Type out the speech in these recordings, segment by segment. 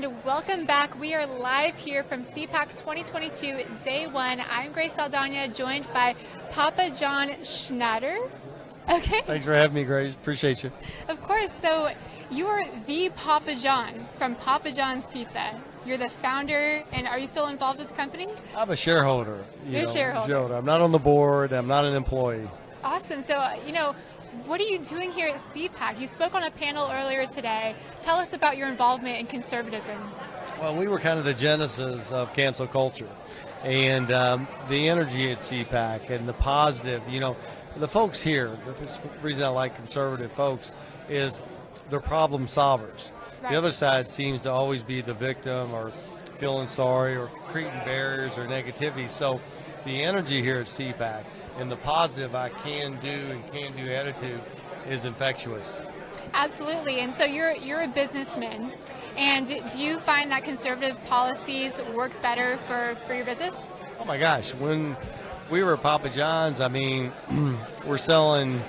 and welcome back. We are live here from CPAC 2022, Day 1. I'm Grace Saldana, joined by Papa John Schnatter. Okay. Thanks for having me, Grace. Appreciate you. Of course. So you're the Papa John from Papa John's Pizza. You're the founder, and are you still involved with the company? I'm a shareholder. You're a shareholder. I'm not on the board. I'm not an employee. Awesome. So, what are you doing here at CPAC? You spoke on a panel earlier today. Tell us about your involvement in conservatism. Well, we were kind of the genesis of cancel culture, and the energy at CPAC and the positive, the folks here, the reason I like conservative folks is they're problem solvers. Right. The other side seems to always be the victim or feeling sorry or creating barriers or negativity. So the energy here at CPAC and the positive I can do attitude is infectious. Absolutely. And so you're a businessman, and do you find that conservative policies work better for your business? Oh my gosh, when we were at Papa John's, we're selling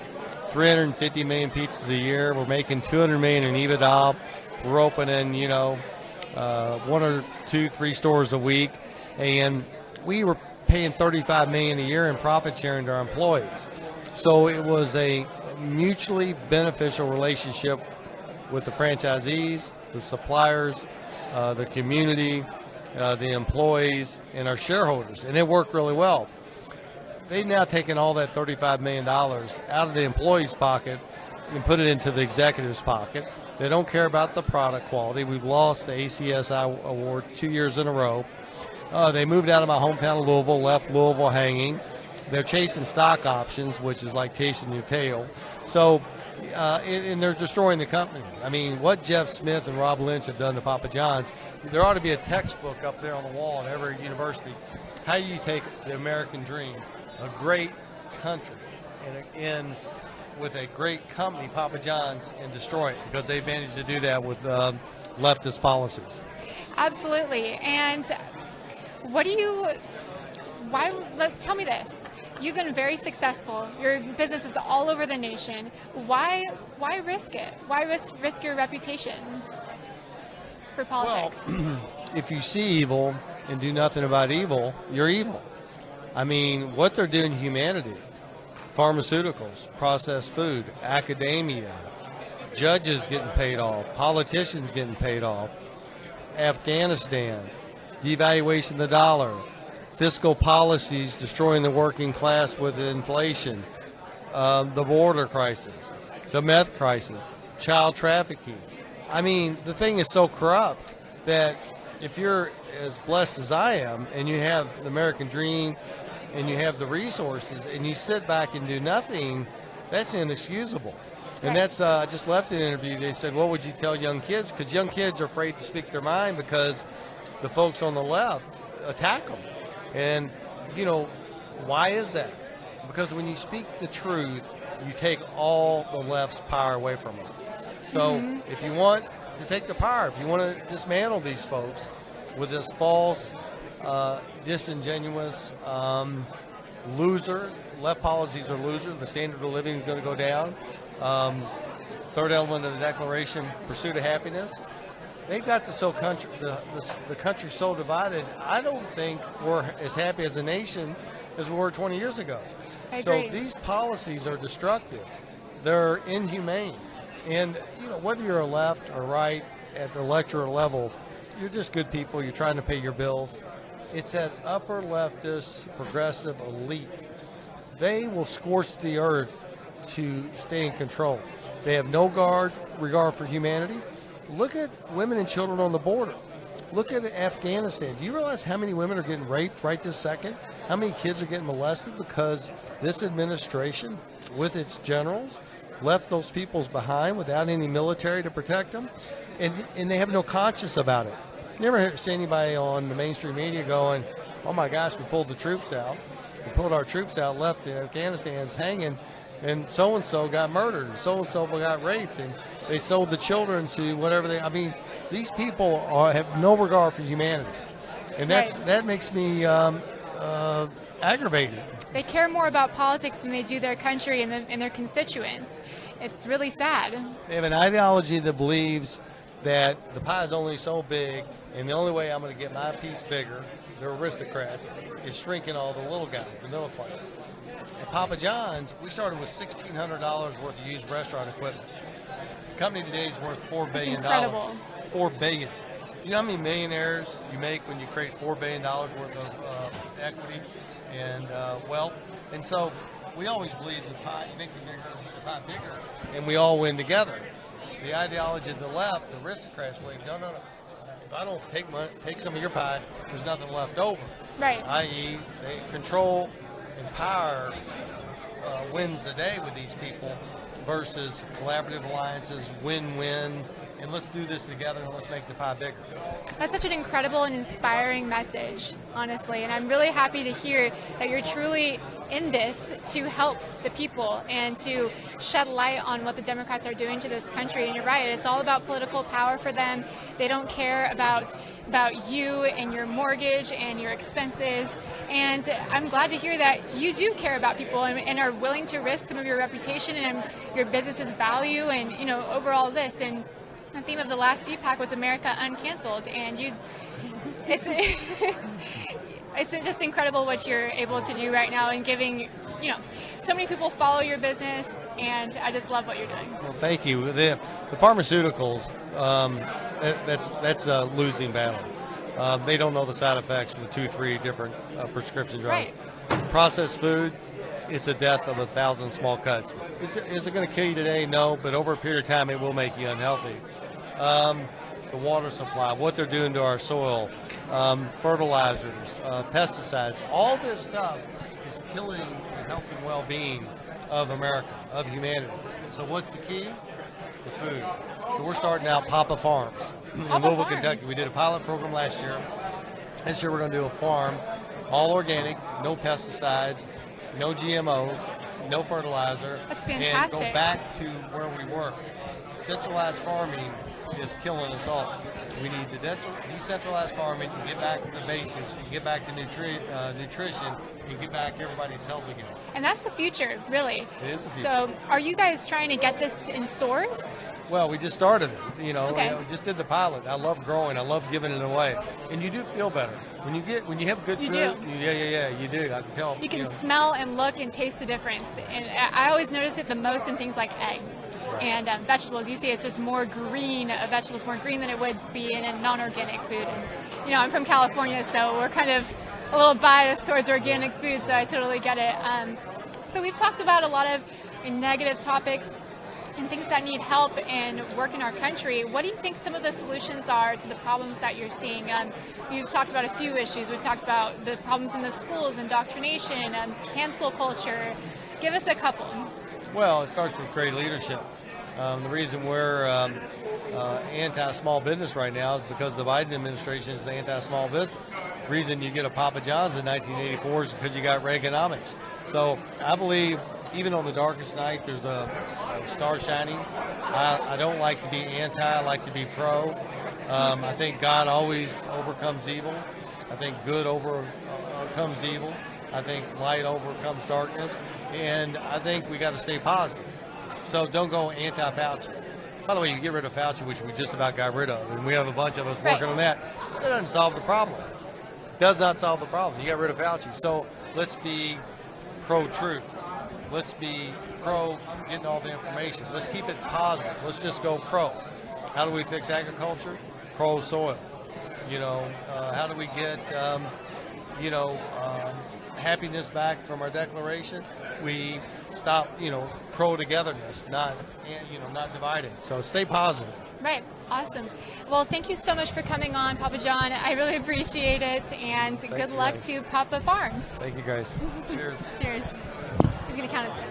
350 million pizzas a year. We're making 200 million in EBITDA. We're opening, 1 or 2, 3 stores a week, and we were paying 35 million a year in profit sharing to our employees. So it was a mutually beneficial relationship with the franchisees, the suppliers, the community, the employees, and our shareholders, and it worked really well. They've now taken all that $35 million out of the employees' pocket and put it into the executives' pocket. They don't care about the product quality. We've lost the ACSI award 2 years in a row. They moved out of my hometown of Louisville, left Louisville hanging. They're chasing stock options, which is like chasing your tail. So, and they're destroying the company. What Jeff Smith and Rob Lynch have done to Papa John's, there ought to be a textbook up there on the wall at every university. How you take the American dream, a great country, and with a great company, Papa John's, and destroy it, because they've managed to do that with leftist policies. Absolutely. And tell me this. You've been very successful. Your business is all over the nation. Why risk it? Why risk your reputation for politics? Well, if you see evil and do nothing about evil, you're evil. What they're doing to humanity, pharmaceuticals, processed food, academia, judges getting paid off, politicians getting paid off, Afghanistan, devaluation of the dollar, fiscal policies destroying the working class with inflation, the border crisis, the meth crisis, child trafficking. The thing is so corrupt that if you're as blessed as I am and you have the American dream and you have the resources and you sit back and do nothing, that's inexcusable. And that's, I just left an interview. They said, what would you tell young kids? Because young kids are afraid to speak their mind because the folks on the left attack them. And, why is that? Because when you speak the truth, you take all the left's power away from them. So if you want to take the power, if you want to dismantle these folks with this false, disingenuous, loser, left policies are losers, the standard of living is going to go down. Third element of the Declaration, pursuit of happiness. They've got the country so divided, I don't think we're as happy as a nation as we were 20 years ago. I so agree. these policies are destructive. They're inhumane. And, whether you're a left or right at the electoral level, you're just good people. You're trying to pay your bills. It's that upper leftist progressive elite. They will scorch the earth to stay in control. They have no regard for humanity. Look at women and children on the border. Look at Afghanistan. Do you realize how many women are getting raped right this second? How many kids are getting molested because this administration, with its generals, left those peoples behind without any military to protect them? And they have no conscience about it. You never see anybody on the mainstream media going, oh my gosh, we pulled the troops out. We pulled our troops out, left Afghanistan's hanging, and so-and-so got murdered, and so-and-so got raped, and they sold the children to whatever these people have no regard for humanity. And that makes me aggravated. They care more about politics than they do their country and their constituents. It's really sad. They have an ideology that believes that the pie is only so big, and the only way I'm going to get my piece bigger, the aristocrats, is shrinking all the little guys, the middle class. At Papa John's, we started with $1,600 worth of used restaurant equipment. The company today is worth $4 billion. Incredible. $4 billion. You know how many millionaires you make when you create $4 billion worth of equity and wealth? And so we always believe the pie, make the pie bigger, and we all win together. The ideology of the left, the aristocrats believe, no. If I don't take some of your pie, there's nothing left over. Right. I.e., they control and power wins the day with these people versus collaborative alliances, win-win, and let's do this together and let's make the pie bigger. That's such an incredible and inspiring message, honestly, and I'm really happy to hear that you're truly in this to help the people and to shed light on what the Democrats are doing to this country. And you're right, it's all about political power for them. They don't care about you and your mortgage and your expenses. And I'm glad to hear that you do care about people and are willing to risk some of your reputation and your business's value and, you know, overall this. And the theme of the last CPAC was America Uncanceled, and it's just incredible what you're able to do right now and giving, you know, so many people follow your business, and I just love what you're doing. Well, thank you. The pharmaceuticals, that's a losing battle. They don't know the side effects of the 2-3 different prescription drugs. Right. Processed food, it's a death of 1,000 small cuts. Is it going to kill you today? No, but over a period of time, it will make you unhealthy. The water supply, what they're doing to our soil, fertilizers, pesticides, all this stuff is killing the health and well-being of America, of humanity. So what's the key? The food. So we're starting out Papa Farms in Louisville, Kentucky. We did a pilot program last year. This year we're going to do a farm, all organic, no pesticides, no GMOs, no fertilizer. That's fantastic. And go back to where we were. Centralized farming is killing us all. We need to decentralized farming and get back to the basics and get back to nutrition and get back everybody's health again. And that's the future, really. It is the future. So are you guys trying to get this in stores? Well, we just started it. You know, Okay. we just did the pilot. I love growing. I love giving it away. And you do feel better. When you have good You food, do. Yeah, you do. I can tell. You can know. smell and look and taste the difference. And I always notice it the most in things like eggs and vegetables. You see it's just more green, vegetables more green than it would be in a non-organic food. And, you know, I'm from California, so we're kind of a little biased towards organic food, so I totally get it. So we've talked about a lot of negative topics and things that need help and work in our country. What do you think some of the solutions are to the problems that you're seeing? You've talked about a few issues. We've talked about the problems in the schools, indoctrination, cancel culture. Give us a couple. Well, it starts with great leadership. The reason we're anti-small business right now is because the Biden administration is anti-small business. The reason you get a Papa John's in 1984 is because you got Reaganomics. So I believe even on the darkest night, there's a star shining. I don't like to be anti, I like to be pro. I think God always overcomes evil. I think good overcomes evil. I think light overcomes darkness. And I think we got to stay positive. So don't go anti-Fauci. By the way, you get rid of Fauci, which we just about got rid of, and we have a bunch of us working on that. That doesn't solve the problem. Does not solve the problem. You got rid of Fauci. So let's be pro-truth. Let's be pro getting all the information. Let's keep it positive. Let's just go pro. How do we fix agriculture? Pro-soil. You know, how do we get, happiness back from our declaration? We stop, pro-togetherness, not divided. So stay positive. Right. Awesome. Well, thank you so much for coming on, Papa John. I really appreciate it, and good luck to Papa Farms. Thank you, guys. Cheers. Cheers. He's going to count us down.